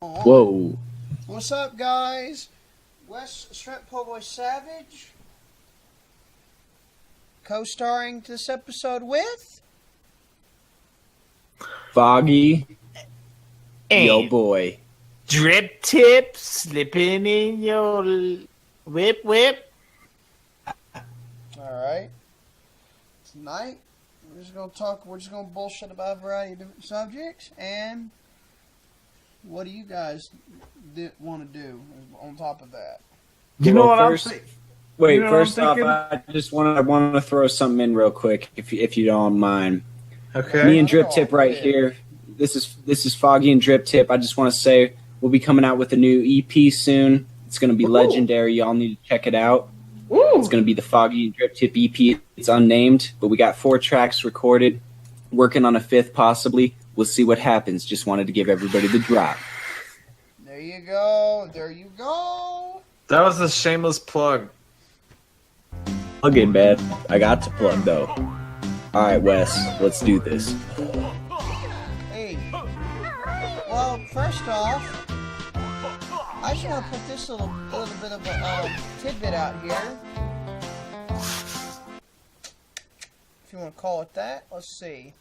Whoa. What's up, guys? Wes Shrimp Po' Boy Savage, co-starring this episode with Foggy. And Yo, boy. drip tip slipping in your whip. Alright. Tonight, we're just gonna bullshit about a variety of different subjects, and what do you guys want to do on top of that? You know Well, what first, I'm saying? Wait, You know what I'm first off, thinking? I want to throw something in real quick, if you don't mind. Okay. Me and Drip Tip right here. This is Foggy and Drip Tip. I just want to say we'll be coming out with a new EP soon. It's going to be legendary. Y'all need to check it out. It's going to be the Foggy and Drip Tip EP. It's unnamed, but we got 4 tracks recorded. Working on a 5th possibly. We'll see what happens. Just wanted to give everybody the drop. There you go. There you go. That was a shameless plug. Plug in, man. I got to plug, though. All right, Wes. Let's do this. Hey. Well, first off, I just want to put this little bit of a tidbit out here. If you want to call it that. Let's see.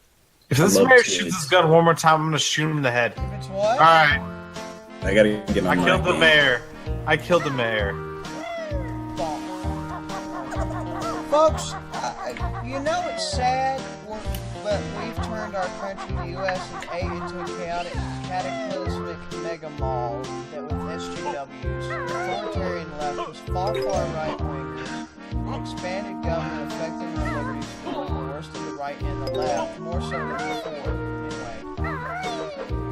If this love mayor kids. shoots his gun one more time, I'm gonna shoot him in the head. If it's what? Alright. I gotta get I on killed the mayor. I killed the mayor. Folks, you know it's sad that we've turned our country, the U.S. into a chaotic, cataclysmic mega mall that with SJWs, authoritarian leftists, far right-wingers, expanded government affecting our liberties for the worst of the right and the left, more so than before, anyway.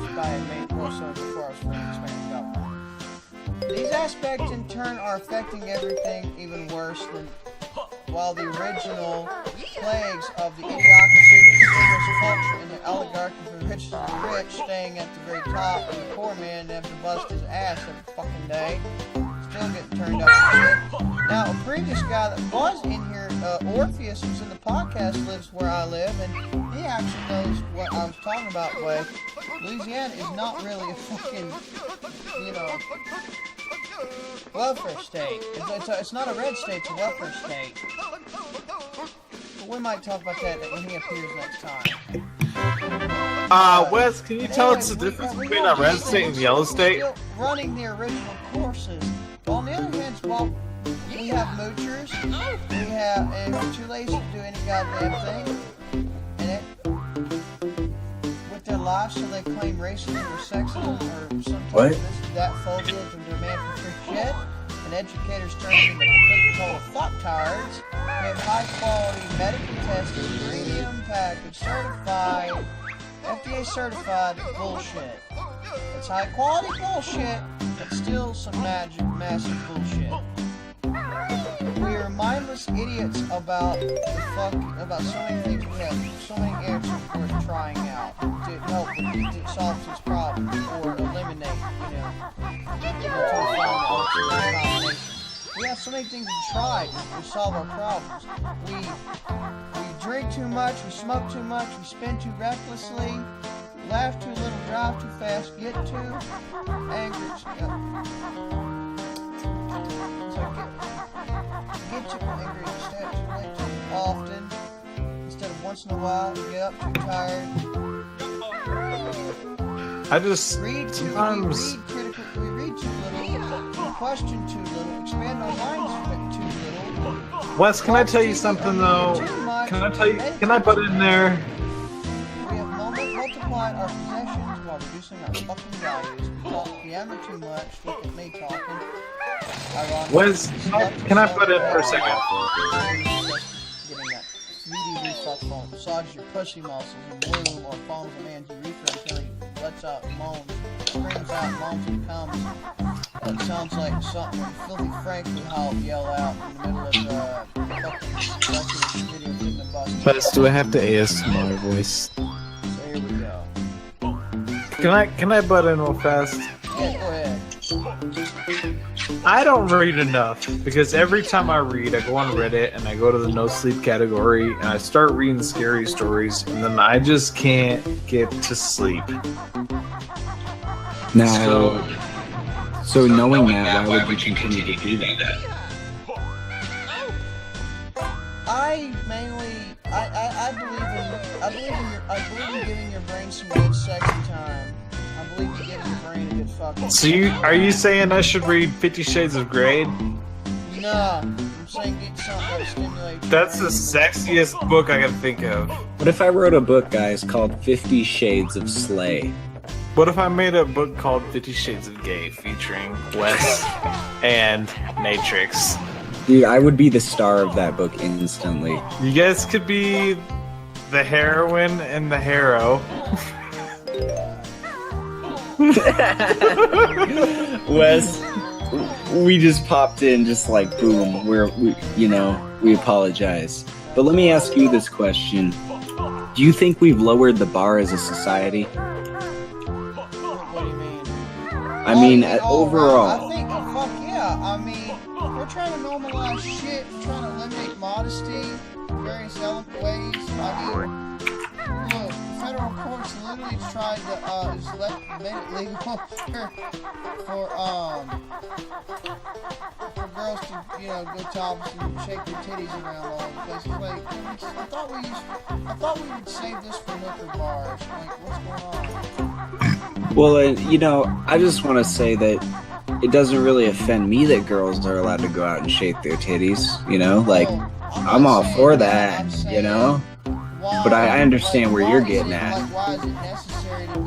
Which I made more so than before I was for an expanded government. These aspects in turn are affecting everything even worse than while the original plagues of the idiocracy, consumerist culture, and the oligarchy for the richest of the rich staying at the very top, and the poor man having to bust his ass every fucking day, still getting turned up to shit. Now, a previous guy that was in here, Orpheus, who's in the podcast, lives where I live, and he actually knows what I was talking about. But Louisiana is not really a fucking, welfare state. It's not a red state, it's a welfare state. But we might talk about that when he appears next time. Wes, can you tell us the difference between a red state and yellow state? Still running the original courses. But on the other hand, well, we have moochers, and we're too lazy to do any goddamn thing. With their lives, so they claim racism or sexism or some type of this, that phobia to demand for free shit. And educators turn into complete total fucktards. We have high quality, medically tested, premium package, certified, FDA certified bullshit. It's high quality bullshit, but still some massive bullshit. We are mindless idiots about so many things we have, so many answers we're trying out to help to solve these problems or eliminate, we have so many things to try to solve our problems. We drink too much, we smoke too much, we spend too recklessly, laugh too little, drive too fast, get too angry. Get too angry instead too late too often. Instead of once in a while, you get up too tired. I just Read too sometimes we read too little, we question too little, expand our minds too little. Wes, can I tell you something though? Can I put in there? We have multiplied our possessions while reducing our fucking values. We talk piano too much, look at me talking. Wes, can I put in for a second? Getting that 3D reflux phone massages your pussy muscles and bloom or foams a man's urethra until he lets out moans, screams out, moans and comes. It sounds like something Filthy Frank would yell out in the middle of fucking video shooting the bus. Wes, do I have to ASMR voice? So here we go. Can I butt in real fast? Yeah, go ahead. I don't read enough because every time I read, I go on Reddit and I go to the no sleep category and I start reading scary stories and then I just can't get to sleep. Now, so knowing that, why would you continue to do that? I believe in giving your brain some good sexy time. I believe in giving your brain a good fucking. So are you saying I should read 50 Shades of Grey? No, I'm saying get something to stimulate. That's the sexiest book I can think of. What if I wrote a book, guys, called 50 Shades of Slay? What if I made a book called 50 Shades of Gay featuring Wes and Matrix? Dude, I would be the star of that book instantly. You guys could be the heroine and the hero. Wes, we just popped in, just like boom. We apologize. But let me ask you this question: do you think we've lowered the bar as a society? What do you mean? I mean, overall. I think, fuck yeah. I mean, we're trying to normalize shit, trying to eliminate modesty in various ways. I mean, look, federal courts literally tried to made it legal for girls to, go topless and shake their titties around all the places. Like, I thought we would save this for liquor bars. Like, what's going on? Well, I just want to say that it doesn't really offend me that girls are allowed to go out and shake their titties. I'm all for that. But I understand where you're getting at. Like, why is it necessary to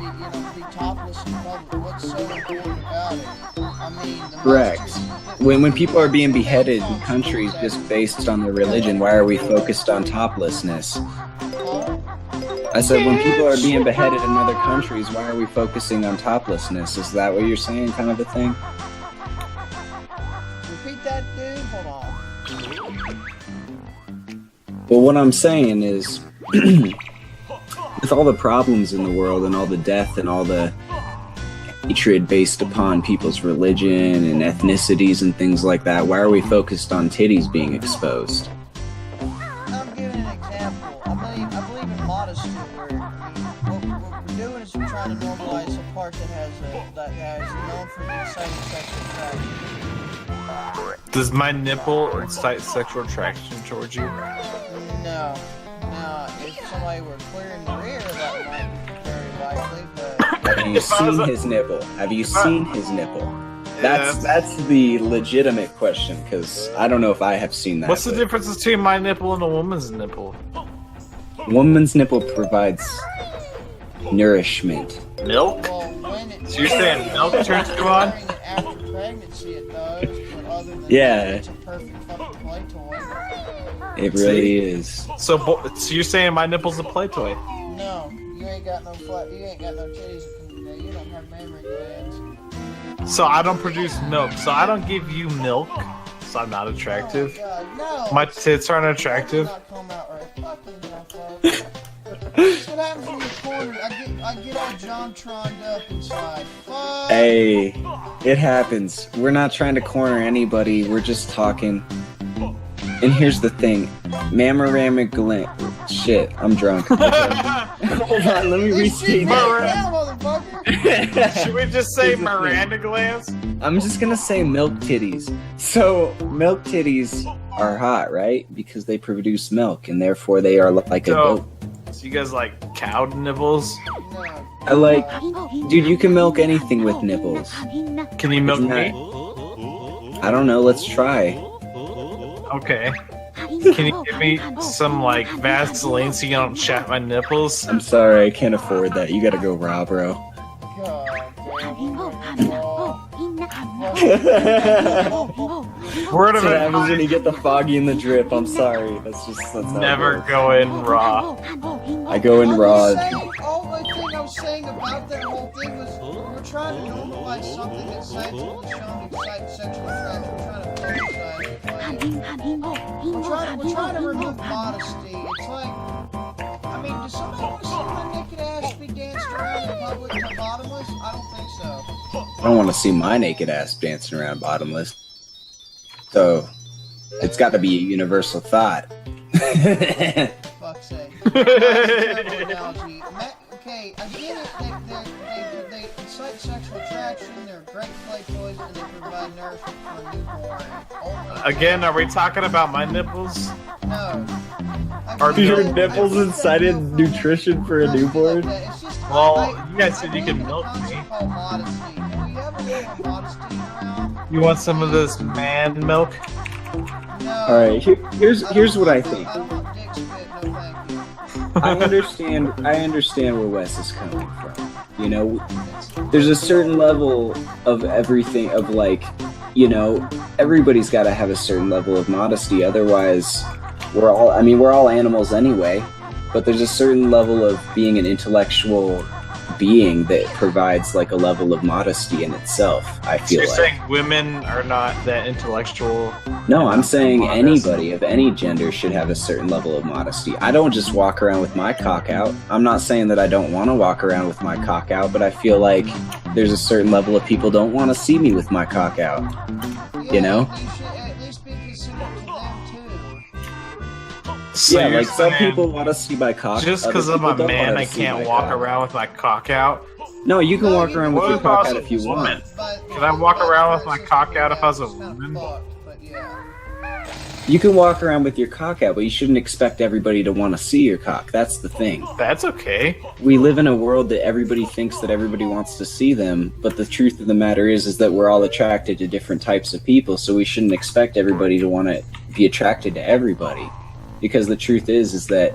be topless in public? What's so important about it? I mean, Correct. When people are being beheaded in countries just based on their religion, why are we focused on toplessness? I said, when people are being beheaded in other countries, why are we focusing on toplessness? Is that what you're saying, kind of a thing? Repeat that, dude. Hold on. Well, what I'm saying is, with all the problems in the world and all the death and all the hatred based upon people's religion and ethnicities and things like that, why are we focused on titties being exposed? I'm giving an example. I believe in modesty. What we're doing is we're trying to normalize a part that has known for exciting sexual attraction. Does my nipple incite sexual attraction towards you? No. If somebody were clearing the rear, that might be very likely, but... Have you seen his nipple? Have you seen his nipple? That's the legitimate question, because I don't know if I have seen that. What's the difference between my nipple and a woman's nipple? Woman's nipple provides nourishment. Milk? Well, when it, So you're saying milk turns you on? After pregnancy it does, but other than Yeah. that, it's a perfect fucking play toy. It really is. So you're saying my nipple's a play toy? No, you ain't got no titties, you don't have mammary glands. So I don't produce milk. So I don't give you milk. So I'm not attractive. Oh God, no. My tits aren't attractive. Not come out right. Fucking hell, folks. That's what happens when you're cornered. I get all John Troned up inside. Fuck. Hey, it happens. We're not trying to corner anybody. We're just talking. And here's the thing. Mammoramic gland. Shit, I'm drunk. Hold on, let me restate that. Down, motherfucker. Should we just say Miranda glands? I'm just gonna say milk titties. So, milk titties are hot, right? Because they produce milk, and therefore they are like a goat. So you guys like cow nipples? No. I like... Dude, you can milk anything with nipples. Can you milk Isn't me? I don't know, let's try. Okay. Can you give me some like Vaseline so you don't chat my nipples? I'm sorry, I can't afford that. You gotta go raw, bro. God Word of That's what happens when advice, you get the foggy and the drip. I'm sorry. That's how never it goes. go in raw. I go in raw. All the thing I was saying about that whole thing was we're trying to normalize something that's scientifically shown to excite sexual attraction. We're trying to remove modesty. It's like, I mean, does somebody want to see my naked ass be danced around in public bottomless? I don't think so. I don't want to see my naked ass dancing around bottomless. So, it's got to be a universal thought. Fuck's sake. That's a terrible analogy. Okay, I get it. They excite sexual attraction, they're great play toys, and they provide nourishment for a newborn. Only Again, are we talking about my nipples? no. Are Your your nipples incited nutrition for a newborn? It's just, Well, you guys said you can milk me. me. Called modesty. Can we have a little modesty around? You want some of this man milk? No. All right, here's what I think. I don't want dick spit, no thank you. I understand where Wes is coming from. You know, there's a certain level of everything of like, you know, everybody's got to have a certain level of modesty. Otherwise, we're all animals anyway. But there's a certain level of being an intellectual being that provides like a level of modesty in itself. I feel You're like. saying women are not that intellectual? No, I'm saying Modest. anybody of any gender should have a certain level of modesty. I don't just walk around with my cock out. I'm not saying that I don't want to walk around with my cock out, but I feel like there's a certain level of people don't want to see me with my cock out. Yeah, You know? You should at least be considerate to them too. So yeah, you're like some saying people want to see my cock. just other because I'm people a don't man, wanna I see can't my walk cock. around with my cock out? No, you can No, walk you around can. with What your if I cock was out a if you woman? want. But, Can I walk around with my it's cock out if I was a it's kinda woman? fucked, but yeah. You can walk around with your cock out, but you shouldn't expect everybody to want to see your cock. That's the thing. That's okay. We live in a world that everybody thinks that everybody wants to see them, but the truth of the matter is that we're all attracted to different types of people, so we shouldn't expect everybody to want to be attracted to everybody. Because the truth is that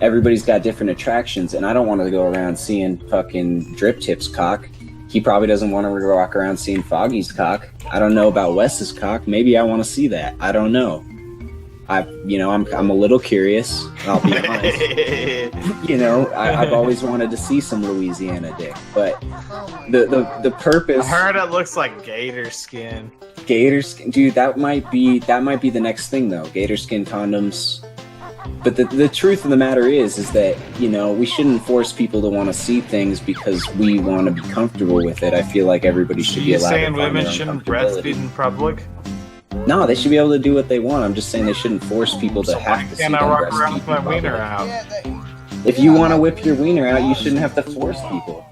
everybody's got different attractions, and I don't want to go around seeing fucking Drip Tip's cock. He probably doesn't want to walk around seeing Foggy's cock. I don't know about Wes's cock. Maybe I want to see that. I don't know. I'm a little curious. I'll be honest. You know, I've always wanted to see some Louisiana dick, but Oh my the I purpose. heard it looks like gator skin. Gator skin, dude. That might be the next thing though. Gator skin condoms. But the truth of the matter is that, you know, we shouldn't force people to want to see things because we want to be comfortable with it. I feel like everybody should be You allowed saying to find women their own shouldn't comfortability. breastfeed in public? No, they should be able to do what they want. I'm just saying they shouldn't force people to So have why to see can't them I walk around with breastfeed my in wiener public. out? Yeah, If you want to whip your wiener out, you shouldn't have to force people.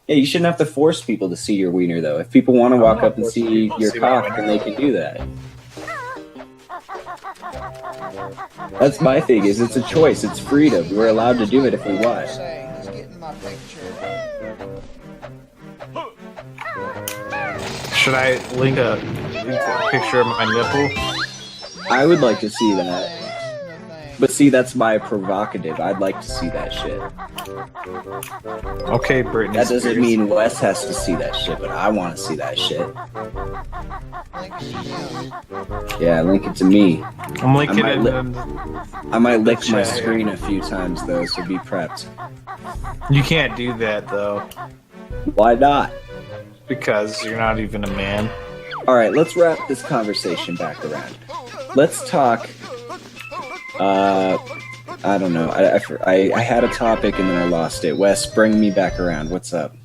Yeah, you shouldn't have to force people to see your wiener, though. If people want to walk not up and forcing see people to your see my cock, wiener. then they can do that. That's my thing, is it's a choice. It's freedom. We're allowed to do it if we want. say he's getting my picture. Should I link a picture of my nipple? I would like to see that. No thanks. But see, that's my provocative. I'd like to see that shit. Okay, Britney That doesn't Spears. mean Wes has to see that shit, but I want to see that shit. Link it to you. Yeah, link it to me. I'm linking I it. might in- I might lick my Chat. screen a few times, though, so be prepped. You can't do that though, Why not? because you're not even a man. All right, let's wrap this conversation back around. Let's talk. I don't know. I had a topic and then I lost it. Wes, bring me back around. What's up?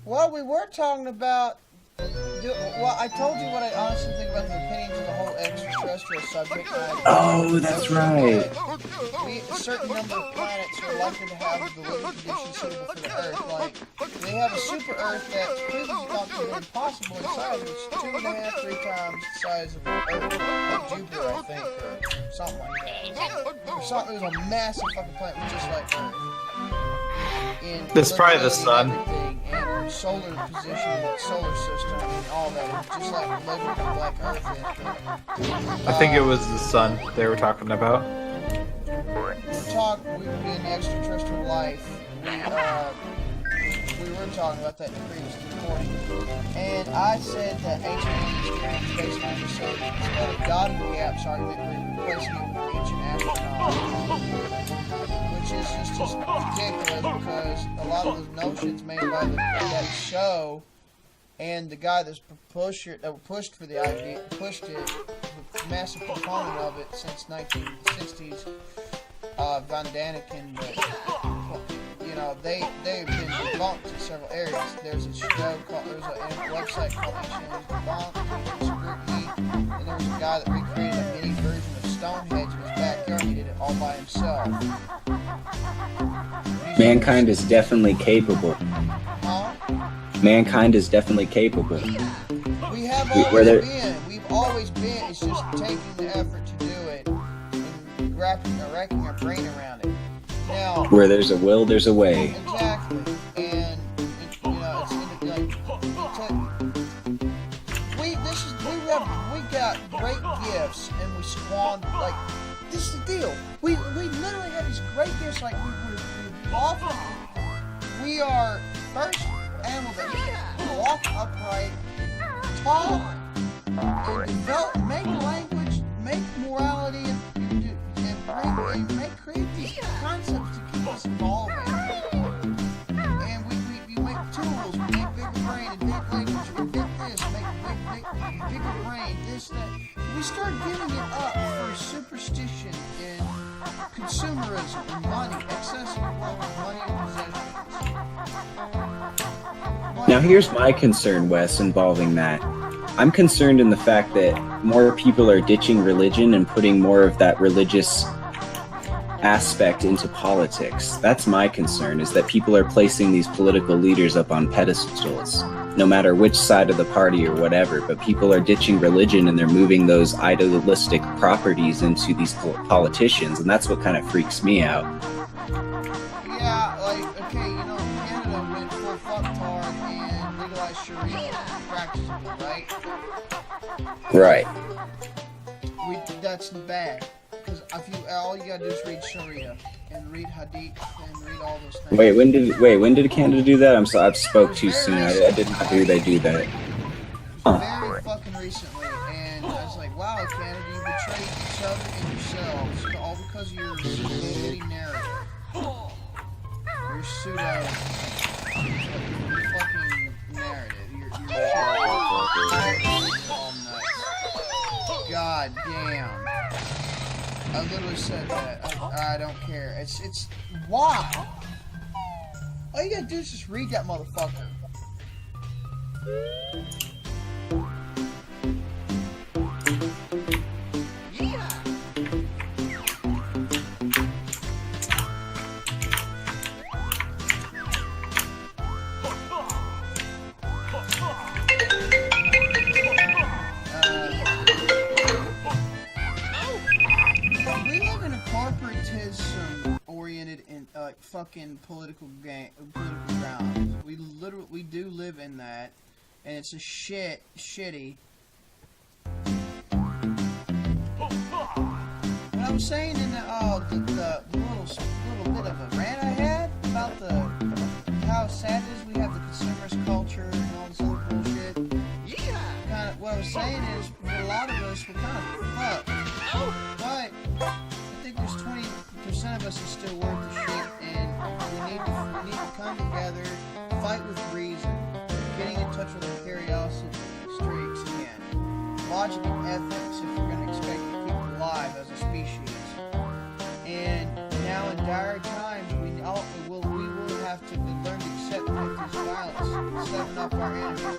Well, we were talking about. Well, I told you what I honestly think about the opinions of the whole extraterrestrial subject. Oh, that's right. A certain number of planets are likely to have the living conditions suitable for the Earth. Like, they have a super Earth that's previously thought to be impossible in size. It's 2.5, 3 times the size of Earth, like Jupiter, I think, or something like that. Or something. It was a massive fucking planet, just like Earth. That's probably the literally sun. everything, and solar position, solar system, and all that. It's just like living like Earth is. I think it was the sun they were talking about. We were doing the extraterrestrial life. We were talking about that in the previous recording. And I said that ancient Egypt is basically just a God of the gaps argument where you're replacing it with ancient astronaut. Which is just ridiculous because a lot of those notions made by that show and the guy that pushed for the idea, pushed it, the massive proponent of it since 1960s, Van Daniken, but you know they've been debunked in several areas. There's a website called Ancient Aliens Debunked, Scrutiny, and there was a guy that recreated a mini version of Stonehenge in his backyard. He did it all by himself. Mankind is definitely capable. Huh? mankind is definitely capable. We have Where always there- been. We've always been. It's just taking the effort to do it and racking our brain around it. Now, Where there's a will, there's a way. exactly, and you know, it's like we got great gifts and we squandered. Like, this is the deal. We literally have these great gifts. Like we often we are first animal that walk upright, talk, and develop, make language, make morality, and create these concepts to keep us evolving. And we make tools, we make bigger brain and big language, we get this, make bigger brain, this, that. We start giving it up for superstition and consumerism and money, excessive love of money and possessions. Now here's my concern, Wes, involving that. I'm concerned in the fact that more people are ditching religion and putting more of that religious aspect into politics. That's my concern, is that people are placing these political leaders up on pedestals, no matter which side of the party or whatever, but people are ditching religion and they're moving those idealistic properties into these politicians, and that's what kind of freaks me out. Yeah, like, okay, you know, Canada went full fucktard and legalized Sharia practices, right? Right. That's bad. Because all you gotta do is read Sharia and read Hadith and read all those things. Wait, when did Canada do that? I'm sorry, I spoke too soon. I did not hear they do that. Very fucking recently, and I was like, wow, Canada, you betrayed each other and yourselves, all because of your shitty narrative. Your pseudo fucking narrative. Your shit. All nuts. God damn. I literally said that. I don't care. It's why? All you gotta do is just read that motherfucker. Oriented in fucking political grounds. We do live in that, and it's a shitty. What I was saying in the little bit of a rant I had about how sad it is we have the consumerist culture and all this other bullshit. Kind of what I was saying is, for a lot of us, we're kind of fucked, but I think there's 20% of us is still worth the shit, and we need to come together, fight with reason, getting in touch with our curiosity streaks again, logic and ethics if we're going to expect to keep alive as a species. And now in dire times, we will have to learn to accept this violence, setting up our enemies.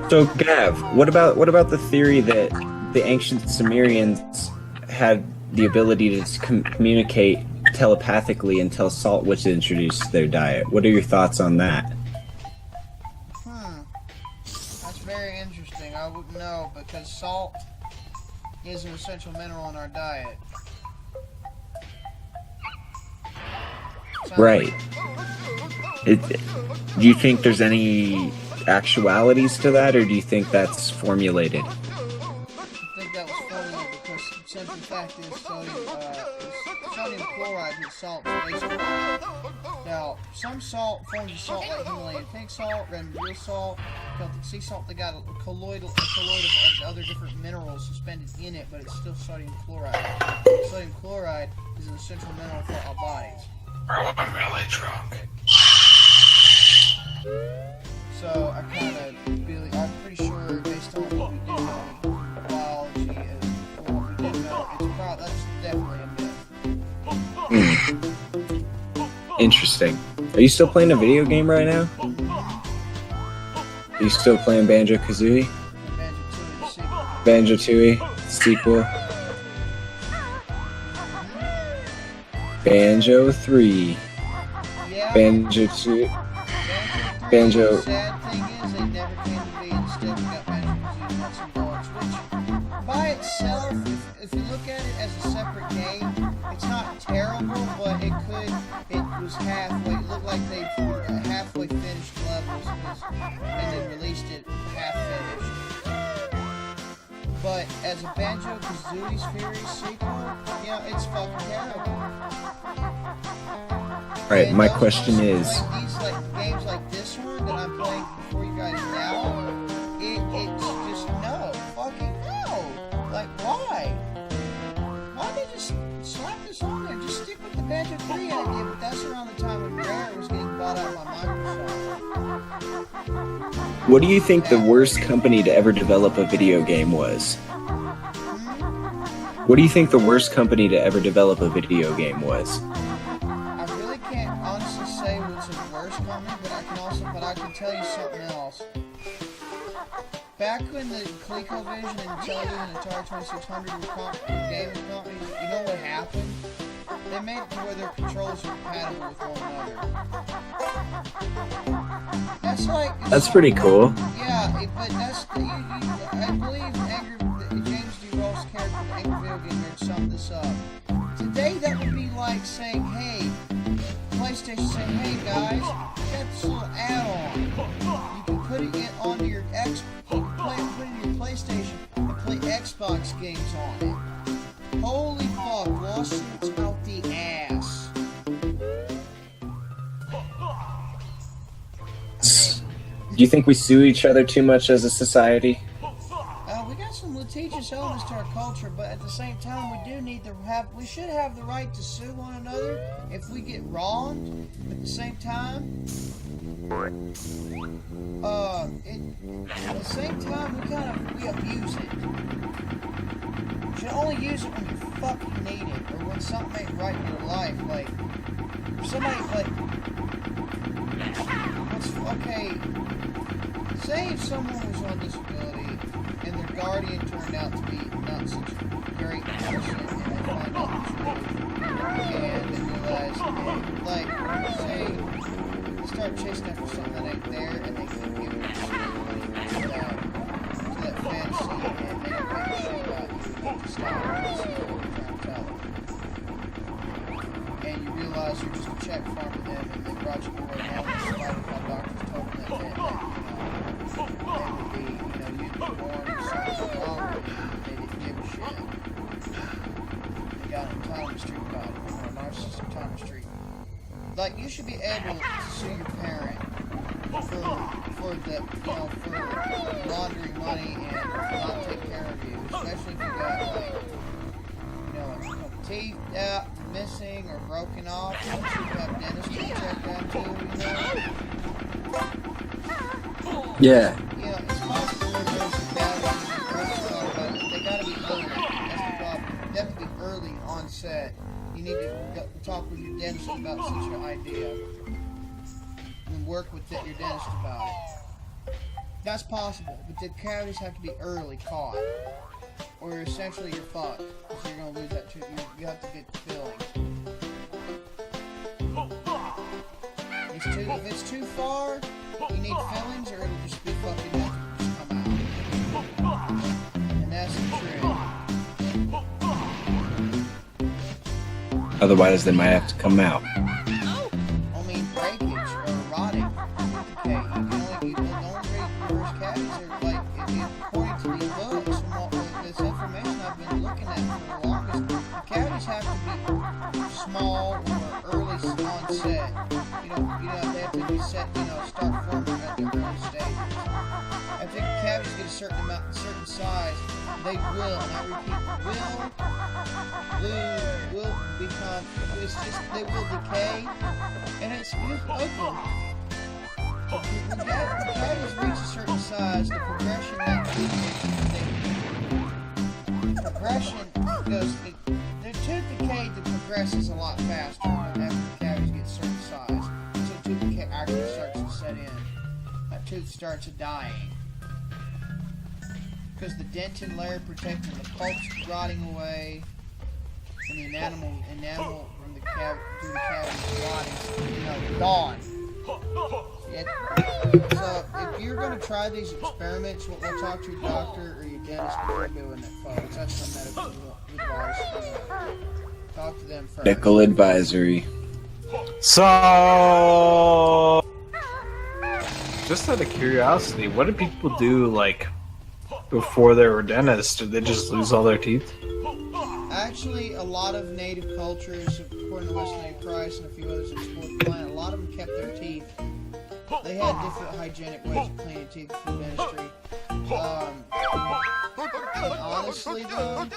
So, Gav, what about the theory that the ancient Sumerians had the ability to communicate telepathically until salt was introduced to their diet? What are your thoughts on that? That's very interesting. I wouldn't know, because salt is an essential mineral in our diet. Right. Do you think there's any actualities to that, or do you think that's formulated? I think that was formulated because the simple fact is sodium chloride with salt is basically. Now, some salt forms of salt like Himalayan pink salt, red and blue salt, Celtic sea salt. They got a colloid of other different minerals suspended in it, but it's still sodium chloride. Sodium chloride is an essential mineral for our bodies. Bro, I'm really drunk. So I'm pretty sure based on what we do know, biology and what we do know, that's definitely a myth. Interesting. Are you still playing a video game right now? Are you still playing Banjo-Kazooie? Banjo-Tooie Sequel? Banjo 3. Yeah. Banjo 2. Banjo. The sad thing is they never came to be. Instead, we got Banjo-Kazooie Nuts and Bolts, which by itself, if you look at it as a separate game, it's not terrible, but it was halfway. It looked like they halfway finished levels and then released it half finished. But as a Banjo-Kazooie's Fury sequel, you know, it's fucking terrible. Alright, my question is... These games like this one that I'm playing for you guys now, it's just no. Fucking no. Like, why? Why they just slap this on there? Just stick with the Banjo 3 idea, but that's around the time when Rare was getting bought out by Microsoft. What do you think the worst company to ever develop a video game was? What do you think the worst company to ever develop a video game was? I really can't honestly say what's the worst company, but I can tell you something else. Back when the ColecoVision and Intellivision and Atari 2600 were gaming companies, you know what happened? They made it to where their controllers are compatible with one another. That's pretty cool. Yeah, but that's I believe James D. Ross' character in Angry Video Game Nerd summed this up. Today that would be like saying, hey, PlayStation saying, hey guys, you got this little add-on. You can put it onto your put it in your PlayStation and play Xbox games on it. Holy fuck, lawsuits out the ass. Do you think we sue each other too much as a society? We got some litigious elements to our culture, but at the same time, we should have the right to sue one another if we get wronged. At the same time, we abuse it. You should only use it when you fucking need it, or when something ain't right in your life. Like, if somebody, say if someone was on disability and their guardian turned out to be not such a great person, and they find out the truth, and they realize, say, they start chasing after something that ain't there, and they can give it to that fantasy, and they don't make a shit about you, they just stop and see what you're trying to tell them. And you realize you're just a check farm to them, and they brought you away now, and somebody called doctors told them that they would be, you'd be born and something wrong with you, but they didn't give a shit. They got an autonomous street about it, or a narcissistic autonomous street. Like, you should be able to sue your parent for laundering money and not taking care of you, especially if you got, teeth out, missing, or broken off. You should have dentistry checked out too, Yeah. It's possible that there's bad they gotta be early. That's the problem. They have to be early on set. You need to talk with your dentist about such an idea. And work with your dentist about it. That's possible, but the cavities have to be early caught. Or essentially you're fucked. So you're gonna lose that tooth. You have to get the filling. If it's too far, you need fillings, or it'll just be fucking nothing. Just come out. And that's the trick. Otherwise, they might have to come out. I mean, breakage or rotting. Okay, you can only the only reverse cavities are according to these books and all this information I've been looking at for the longest, the cavities have to be small or early onset. They have to be set, start forming at their early stages. After the cavities get a certain size, they will, and I repeat, will become, they will decay, and it's ugly. When the cavities reach a certain size, the progression goes, the tooth decay progresses a lot faster after the cavities get a certain size. So tooth decay actually starts to set in. That tooth starts dying. Because the dentin layer protecting the pulp's rotting away. from the enamel from the through the cavity's body, gone. So if you're gonna try these experiments, we'll talk to your doctor or your dentist before doing it, folks. That's my medical advice. Talk to them first. Medical advisory. So, just out of curiosity, what do people do like before they were dentists? Did they just lose all their teeth? Actually, a lot of native cultures, according to Wesley A. Price and a few others that explore the planet, a lot of them kept their teeth. They had different hygienic ways of cleaning teeth through dentistry. And honestly, though,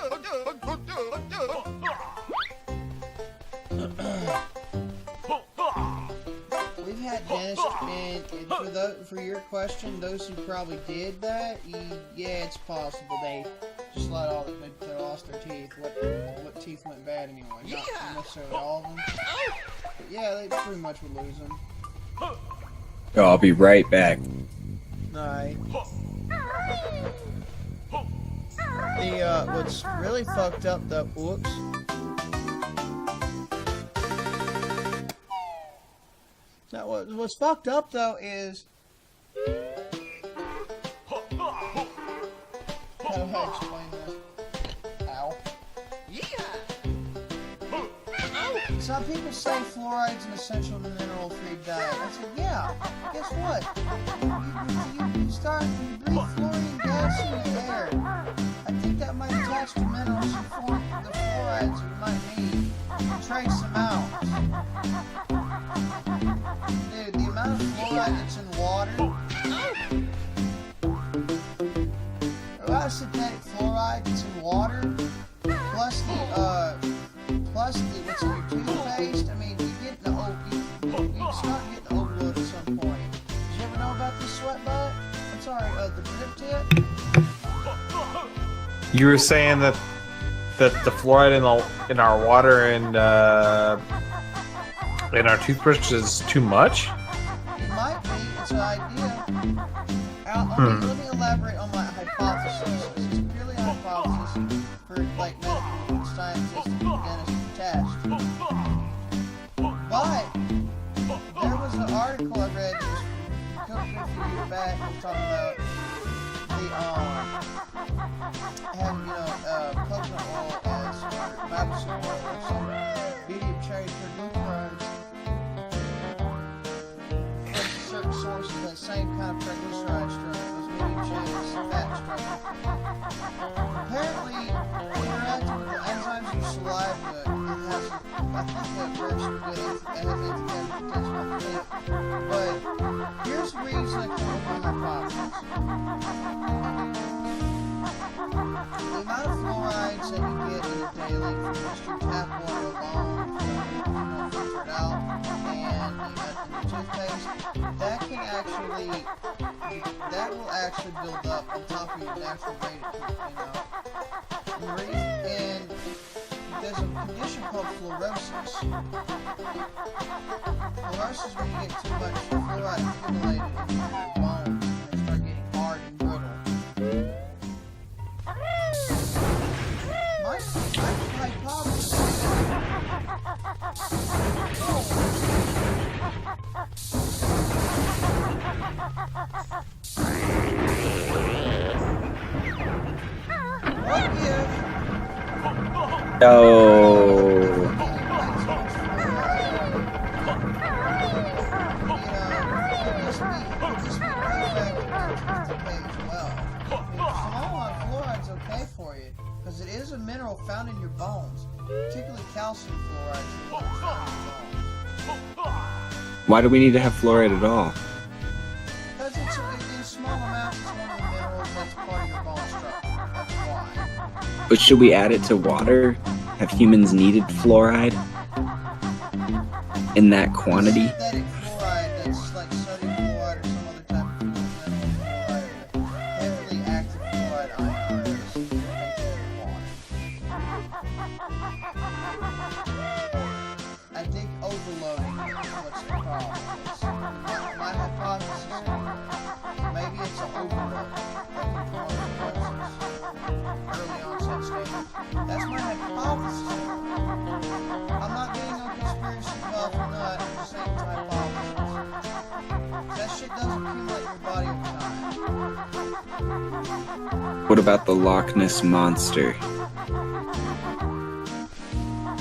we've had dentists, and for your question, those who probably did that, yeah, it's possible they just they lost their teeth. What teeth went bad anyway? Not necessarily all of them. But yeah, they pretty much would lose them. Oh, I'll be right back. Alright. What's really fucked up though, whoops. Now, what's fucked up though is, how do I explain this? Ow. Some people say fluoride's an essential mineral-free diet. I said, yeah. Guess what? When you breathe fluorine gas in the air, I think that might attach to minerals and form the fluorides you might need. Trace them out. Dude, the amount of fluoride that's in water, the amount of synthetic fluoride that's in water, plus the what's in your toothpaste. I mean, you start getting overload at some point. Did you ever know about this sweat butt? I'm sorry, the drip tip? You were saying that the fluoride in our water and in our toothbrush is too much? It might be. It's an idea. Let me elaborate on my hypothesis. This is purely a hypothesis for medical scientists and dentists to test. But there was an article I read a few years back that was talking about having coconut oil as medicinal oil or some medium cherry triglycerides from certain sources, that same kind of triglyceride structure, those medium chain fat structure. Apparently, interacting with the enzymes in your saliva, it has, I think that works for good, it has anti-cancer potential. But here's the reason I come up with my hypothesis. The amount of fluorides that you get in a daily from just your tap water alone, filtered out, and the toothpaste, that will actually build up on top of your natural rate of, and there's a condition called fluorosis. Fluorosis is when you get too much fluoride accumulated in your bones and they start getting hard and brittle. My hypothesis. What if? Oh. Okay for you, because it is a mineral found in your bones, particularly calcium fluoride. Why do we need to have fluoride at all? Because in small amounts, it's one of the minerals that's part of your bone structure. That's why. But should we add it to water? Have humans needed fluoride in that quantity? Synthetic fluoride, that's like sodium fluoride or some other type of fluoride, heavily active fluoride ion is in water. I think overloading is what's the problem. My hypothesis is maybe it's an overload that can cause early onset stage. That's my hypothesis. What about the Loch Ness Monster? That's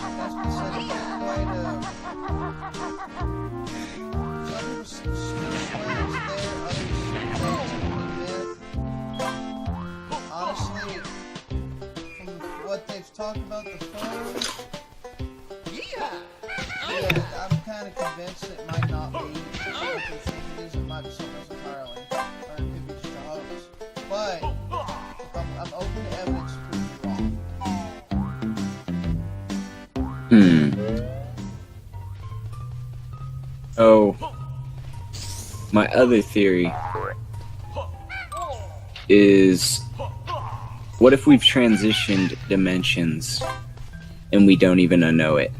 because it's a way to. Some people swear it's there, others say it's a myth. Honestly, from what they've talked about the photos, yeah, I'm kind of convinced it might not be what they think it is. It might be something else entirely, or it could be just a hoax. But I'm open to evidence to prove me wrong. Oh, my other theory is, what if we've transitioned dimensions and we don't even know it?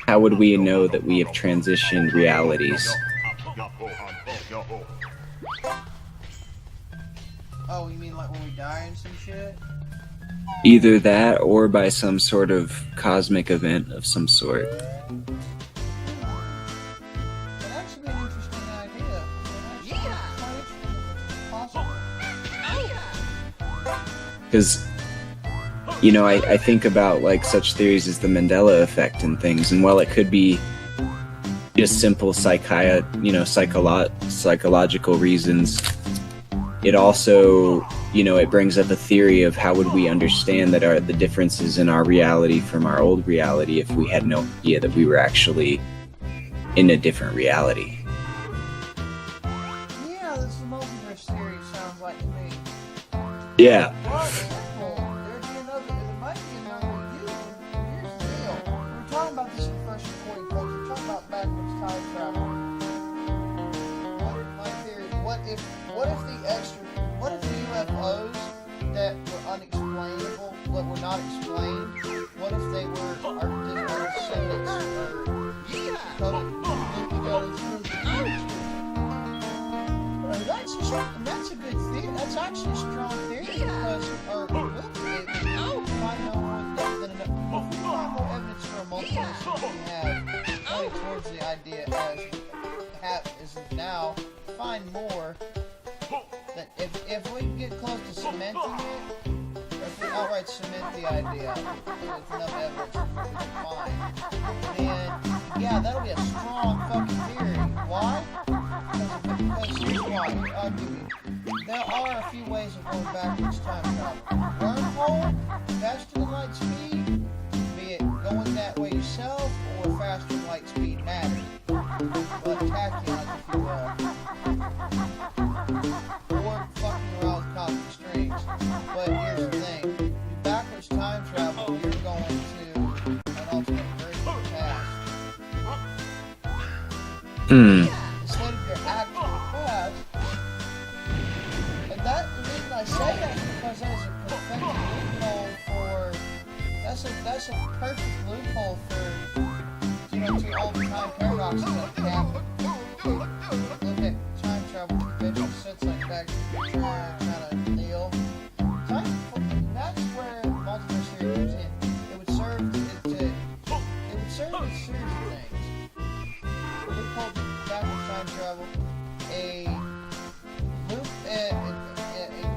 How would we know that we have transitioned realities? Oh, you mean like when we die and some shit? Either that or by some sort of cosmic event of some sort. That'd actually be an interesting idea. Possible. Because, you know, I think about like such theories as the Mandela effect and things, and while it could be just simple psychological reasons, it also, you know, it brings up a theory of how would we understand that the differences in our reality from our old reality if we had no idea that we were actually in a different reality. Yeah, this is multiverse theory sounds like to me. Yeah. There might be another use. Here's the deal. We were talking about this in the first recording, folks. We're talking about backwards time travel. My theory, what if the UFOs that were unexplainable, that were not explained, what if they were our digital descendants, that's a good theory. That's actually a strong theory because if we find more evidence for a multiverse than we have, pointing towards the idea as of now, find more. That if we get close to cementing it, or if we outright cement the idea with enough evidence we can find, then yeah, that'll be a strong fucking theory. Why? Because here's why. I'll give you. There are a few ways of going backwards time travel. Wormhole, faster than light speed, be it going that way yourself, or faster than light speed matter. But tachyons, if you will. Or fucking around with cosmic strings. But here's the thing. Backwards time travel, you're going to an alternate version of the past. Instead of your actual past. And the reason I say that is because that is a perfect loophole for that's a perfect loophole for to all the time paradoxes that happen. Look at time travel convention sets like Back to the Future kind of deal. That's where multiverse theory comes in. It would serve to serve a series of things. We call backwards time travel an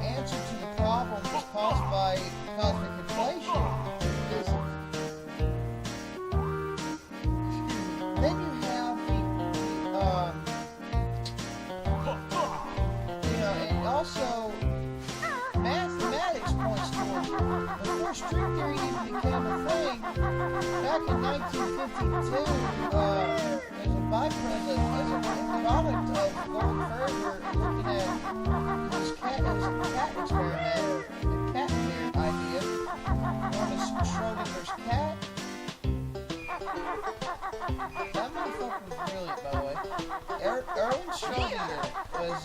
answer to the problem that's caused by cosmic inflation. Then you have and also mathematics points towards before string theory even became a thing. Back in 1952, as a byproduct of going further, looking at this cat experiment, the cat theory idea, known as Schrodinger's cat. That motherfucker was brilliant, by the way. Erwin Schrödinger was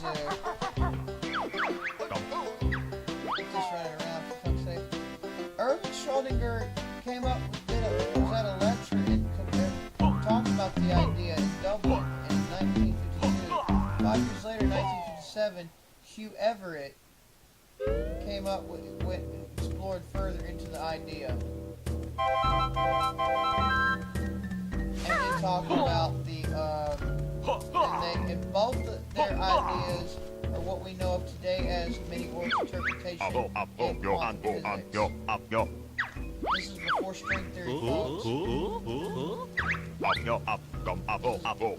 just running around for fuck's sake. Erwin Schrödinger came up was at a lecture and talked about the idea in Dublin in 1952. 5 years later, 1957, Hugh Everett came up explored further into the idea. And they talked about and both their ideas are what we know of today as many worlds interpretation in quantum physics. This is before string theory, folks.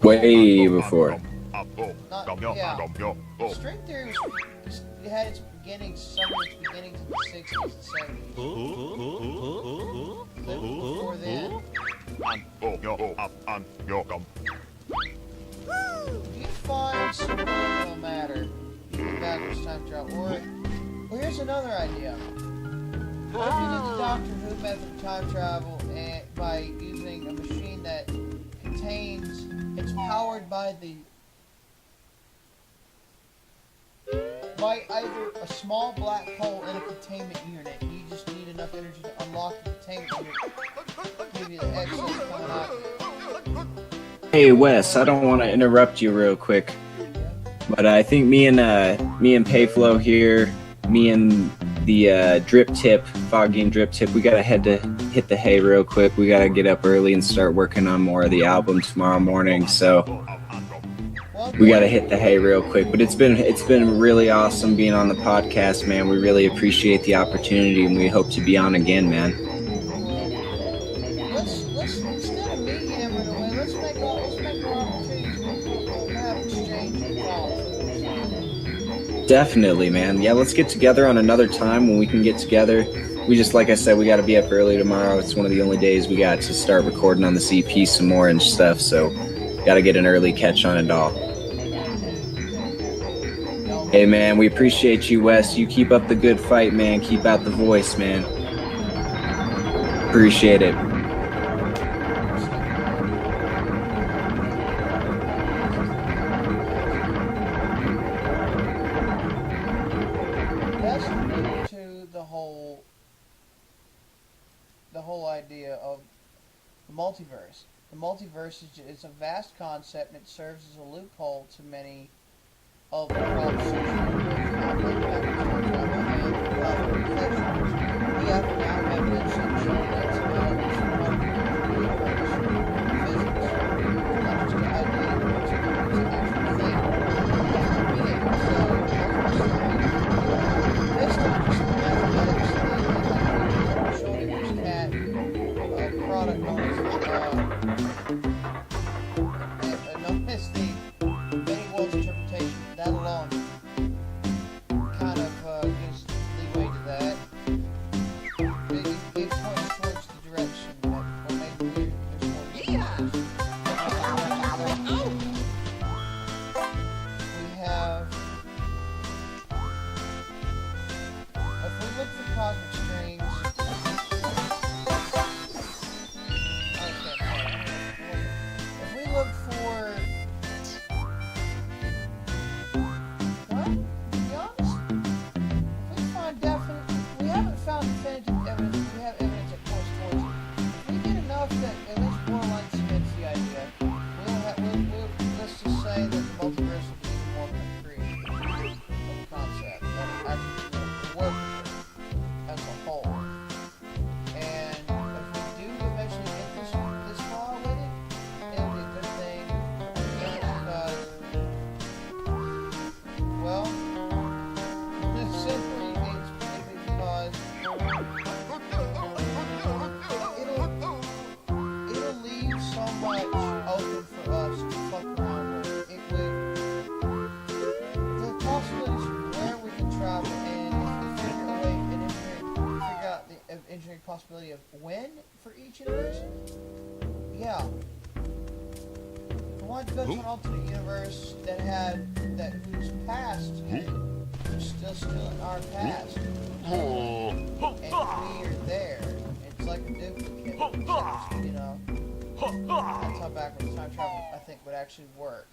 Way before. String theory had its beginnings, some of its beginnings in the 60s and 70s. That was before then. Do you find subliminal matter about this time travel? Or here's another idea. What if you did the Doctor Who method of time travel by using a machine that contains, it's powered by either a small black hole and a containment unit. You just need enough energy to unlock the containment unit, give you the exit coming out of it. Hey Wes, I don't want to interrupt you real quick, but I think me and Payflow here, me and the drip tip, Foggy and Drip Tip, we gotta head to hit the hay real quick. We gotta get up early and start working on more of the album tomorrow morning. So we gotta hit the hay real quick. But it's been really awesome being on the podcast, man. We really appreciate the opportunity, and we hope to be on again, man. Let's instead of meeting him right away, let's make more opportunities to have exchange and calls. Definitely, man. Yeah, let's get together on another time when we can get together. We just, like I said, we got to be up early tomorrow. It's one of the only days we got to start recording on this EP some more and stuff. So, got to get an early catch on it all. Hey, man, we appreciate you, Wes. You keep up the good fight, man. Keep out the voice, man. Appreciate it. That's new to the whole idea of the multiverse. The multiverse is a vast concept, and it serves as a loophole to many of the problems associated with we have now evidence and shown that it's about physics, not just the idea of what's an actual thing. This not just mathematics thing, Schrodinger's cat, a product known as the many worlds interpretation. That alone kind of gives leeway to that. It points towards the direction that, or maybe there's more. We have, if we look for cosmic strings, if we look for, well, to be honest, if we find we haven't found definitive evidence, but we have evidence that points towards it. If we get enough that at least borderline cements the idea, let's just say that the multiverse will be even more concrete of a concept that actually will work as a whole. And if we do eventually get this far with it, it'll be a good thing. Because, well, simply it's because it'll leave so much open for us to fuck around with. It would, the possibilities of where we can travel, and if we figure a way and figure out the engineering possibility of when for each iteration, yeah. I wanted to go to an alternate universe whose past in it is still in our past, and we are there. It's like a duplicate, you know. That's how backwards time travel, I think, would actually work.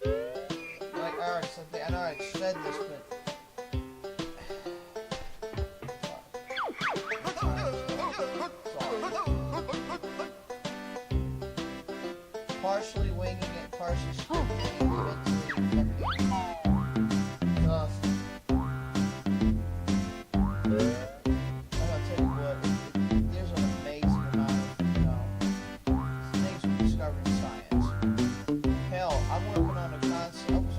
Like I already said, I know I said this, but partially winging it, partially scripting it. I'm gonna tell you what, there's an amazing amount of, things we discovered in science. Hell, I'm working on a concept. I was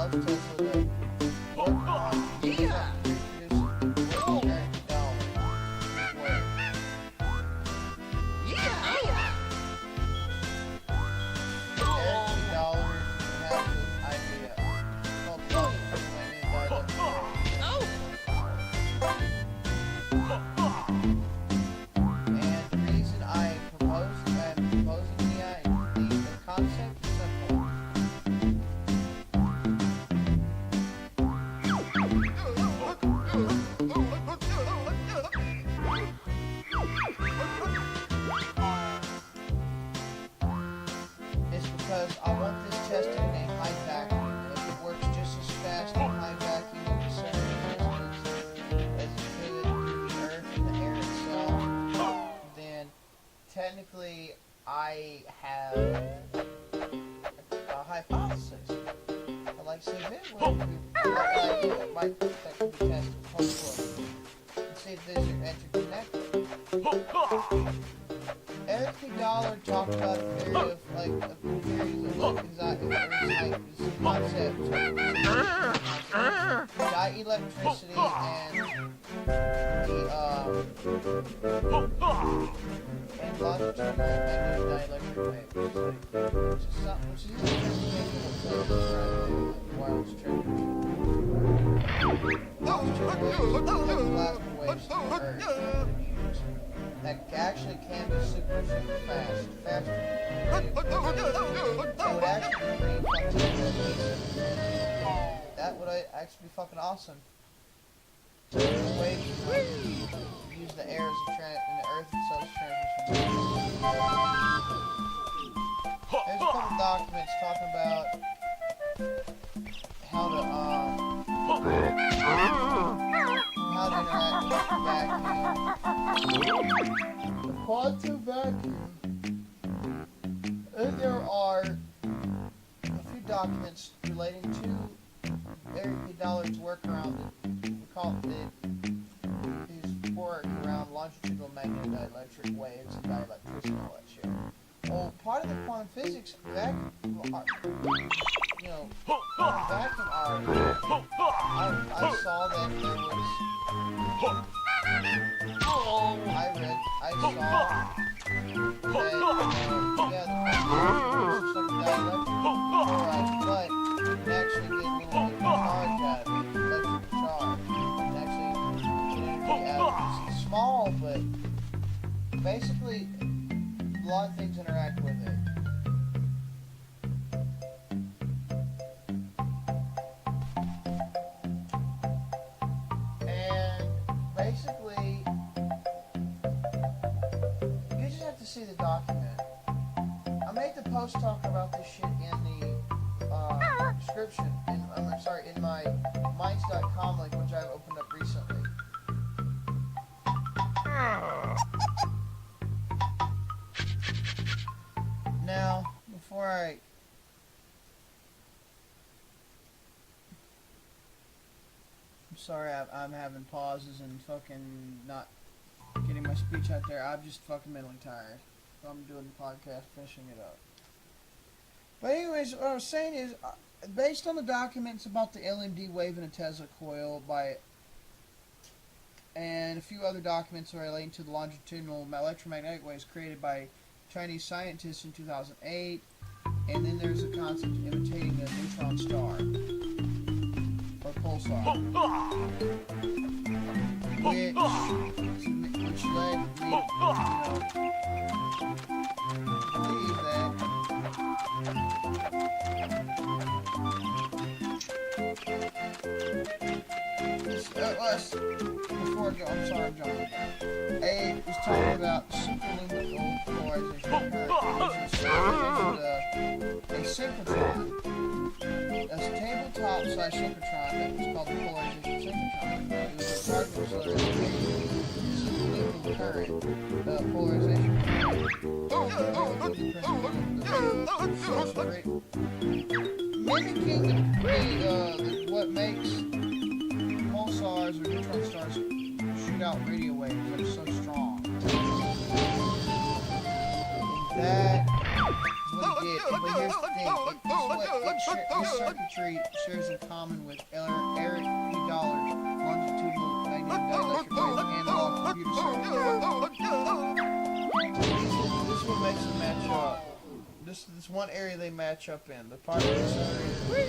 allows Tesla to work on producing $30 worth. Every dollar has an idea. Well, and the reason I'm proposing the concept is simple. It's because I want this tested in a high vacuum, and if it works just as fast in high vacuum with certain distance as it could through the earth and the air itself, then technically I have a hypothesis. I like to see if it would that could be tested, hopefully, and see if these are interconnected. Every dollar talked about a period of concept, electricity and longitudinal dielectric wave, which is something which is wireless plasma waves to Earth that actually can be super fast, faster. So it would actually be pretty fucking that would actually be fucking awesome. So the waves use the air as and the Earth itself as transmission. There's a couple documents talking about how to interact with the quantum vacuum. And there are a few documents relating to Eric Dollar's work around we call it his work around longitudinal magnetic dielectric waves and dielectricity and all that shit. Well, part of the quantum physics vacuum I saw that there was I saw that but you can actually get a little bit of charge out of it, electric charge. You can actually get energy out of it. It's small, but basically a lot of things interact with it. And basically, you just have to see the document. I made the post talking about this shit in the description, in my minds.com link, which I've opened up recently. Now, before I'm sorry, I'm having pauses and fucking not getting my speech out there. I'm just fucking mentally tired. So I'm doing the podcast, finishing it up. But anyways, what I was saying is, based on the documents about the LMD wave in a Tesla coil and a few other documents relating to the longitudinal electromagnetic waves created by Chinese scientists in 2008, and then there's a concept of imitating a neutron star or pulsar, which led me to believe that before I go, I'm sorry, I'm jumping. A was talking about superluminal polarization a synchrotron. That's a tabletop slash synchrotron that was called the polarization synchrotron. It was a particle accelerator superluminal current polarization. Mimicking what makes pulsars or neutron stars shoot out radio waves that are so strong. And that would get But here's the thing, this circuitry shares in common with Eric P. Dollar's longitudinal magnetic dielectric wave analog computer circuit. This is what makes them match up. This one area they match up in. The part of this area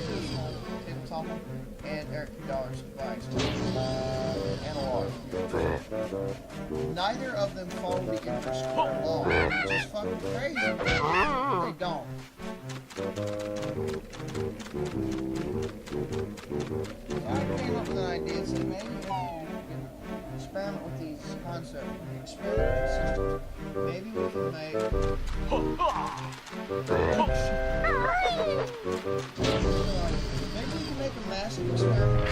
Tim Thompson and Eric P. Dollar's device. Analog computer. Neither of them follow the inverse square law, which is fucking crazy. They don't. So I came up with an idea and said maybe if you can experiment with these concepts, experiment with systems, maybe we can make a massive experiment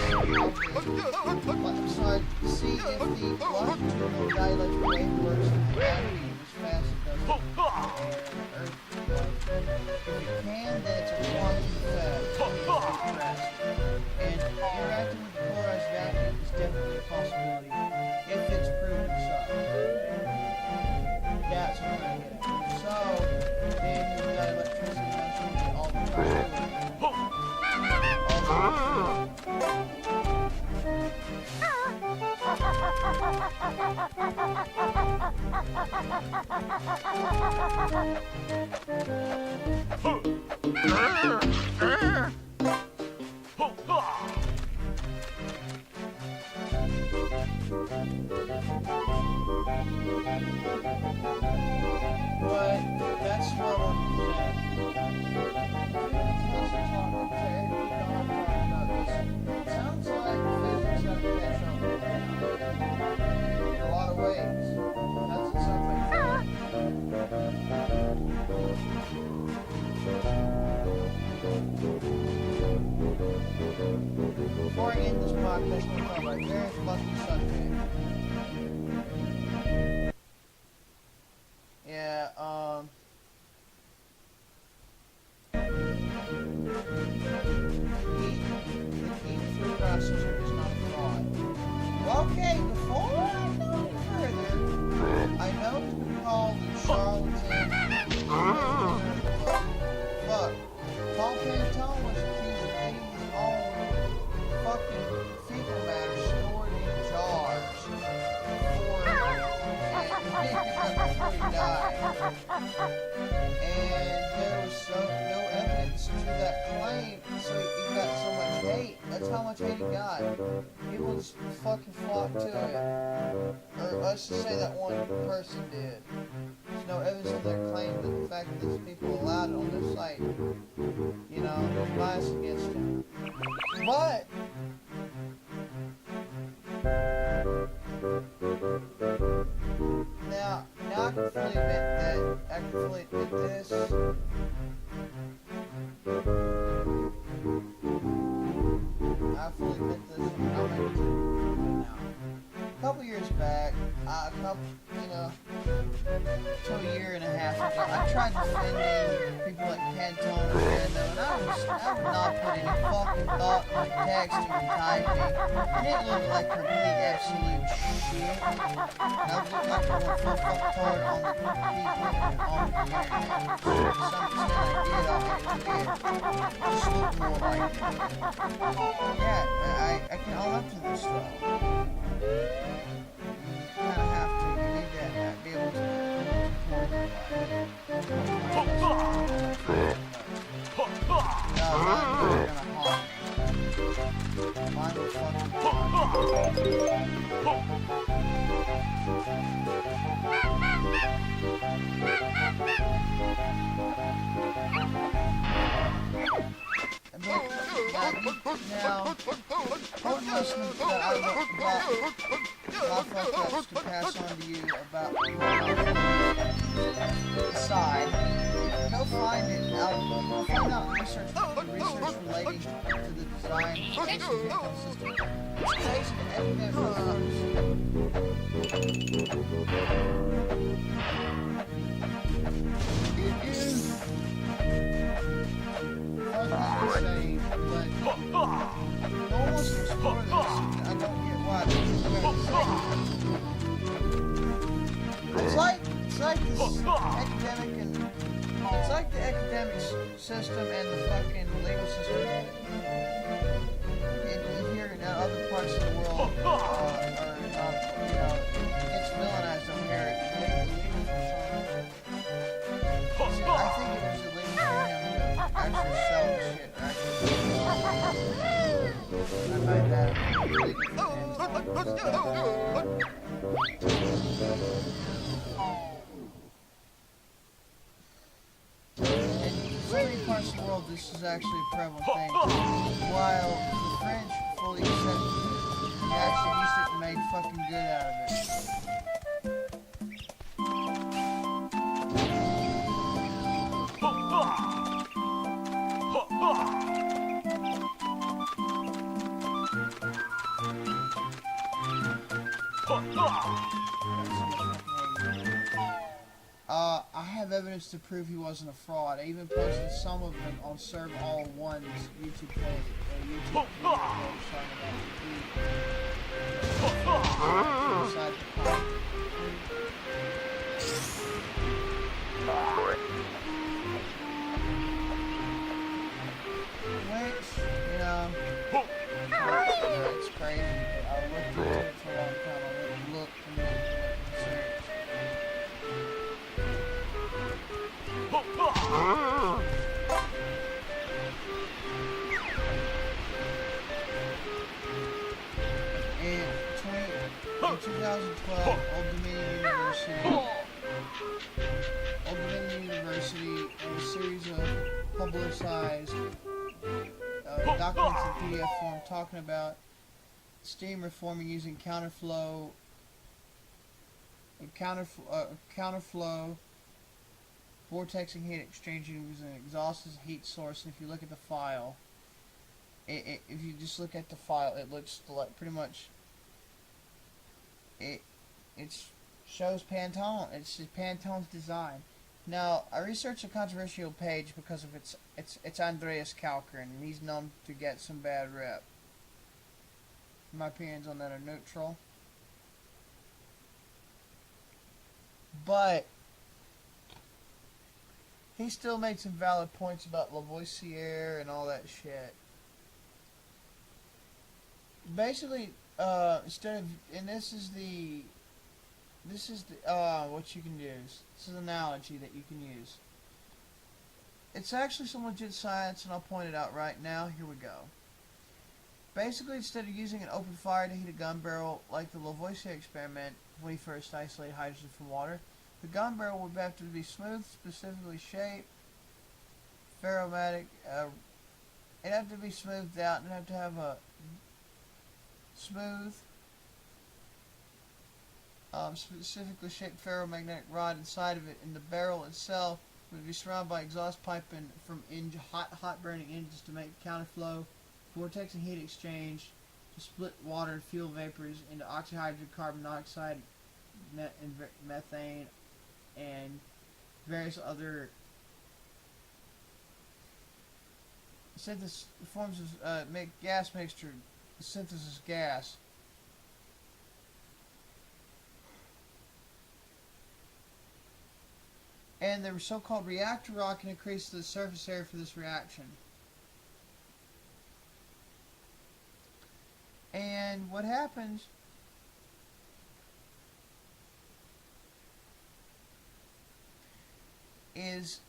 outside to see if the longitudinal dielectric wave works in gravity as fast as it does in air and Earth. If it can, then it's a quantum effect. And interacting with the polarized vacuum is definitely a possibility if it's proven so. That's what we're going to get at. So, then you've got electricity motion and all the But that's what I want to present. It sounds like physics have to catch up with now. In a lot of ways. That's what sounds like. Before I end this podcast, I'm going to talk about a very lucky subject. Yeah, the heat through processor is not a fraud. Okay, before I go any further, I know it's been called the charlatan. But Paul Pantone was accused of eating his own fucking fecal matter stored in jars before he died. And there was no evidence to that claim, so he got so much hate. That's how much hate he got. People just fucking flocked to it. Or let's just say that one person did. There's no evidence of their claim, but the fact that these people allowed it on their site, you know, there's bias against him. But now I can fully admit that. I can fully admit this. I fully admit this. I'm ready to now. A couple years back, to a year and a half ago, I tried defending people like Pantone and Rando, and I would not put any fucking thought into texting and typing. I didn't look like complete absolute shit. I would look like I would fuck hard on the people on the internet. To some extent I did, just look more like it. Yeah, I can own up to this stuff. You kind of have to. You need to be able to report it. No, mine was gonna haunt me. Mine was fucking now, one lesson that I look about my fuck-ups to pass on to you about the side. Go find it out. Go find out research relating to the design of the income system. It's crazy that everything it is insane, but no one wants to explore this. I don't get why. It's like this academic and it's like the academics system and the fucking legal system here in other parts of the world gets villainized over here. I think it was illegal for him to actually sell the shit. I might have in so many parts of the world, this is actually a prevalent thing. While the French fully accepted it, they actually used it and made fucking good out of it. I have evidence to prove he wasn't a fraud. I even posted some of them on Serve All One's YouTube page. YouTube video talking which, it's crazy. I looked into it for a long time. I went and looked and searched. In 2012, Old Dominion University, in a series of publicized documents in PDF form talking about steam reforming using counterflow vortex and heat exchanging using an exhaust as a heat source. And if you look at the file, if you just look at the file, it looks like pretty much it shows Pantone. It's Pantone's design. Now, I researched a controversial page because of it's Andreas Kalker, and he's known to get some bad rep. My opinions on that are neutral. But he still made some valid points about Lavoisier and all that shit. Basically, instead of, and this is what you can use. This is an analogy that you can use. It's actually some legit science, and I'll point it out right now. Here we go. Basically, instead of using an open fire to heat a gun barrel like the Lavoisier experiment when he first isolated hydrogen from water, the gun barrel would have to be smooth, specifically shaped, ferromatic. It'd have to be smoothed out, and it'd have to have a smooth, specifically shaped ferromagnetic rod inside of it, and the barrel itself would be surrounded by exhaust pipe and from hot burning engines to make counterflow, vortex and heat exchange to split water and fuel vapors into oxyhydrogen, carbon monoxide, methane, and various other synthesis forms of gas mixture, synthesis gas. And the so-called reactor rock can increase the surface area for this reaction. And what happens is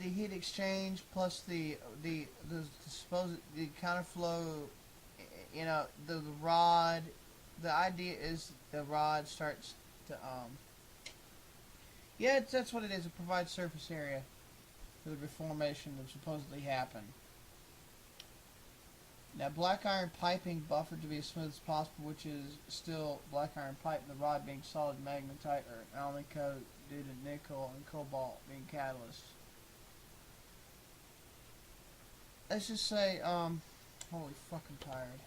the heat exchange plus the counterflow, the rod. The idea is the rod starts to yeah, that's what it is. It provides surface area for the reformation that supposedly happened. Now, black iron piping buffered to be as smooth as possible, which is still black iron pipe, and the rod being solid magnetite or alloy coat due to nickel and cobalt being catalysts. Let's just say, holy fucking tired.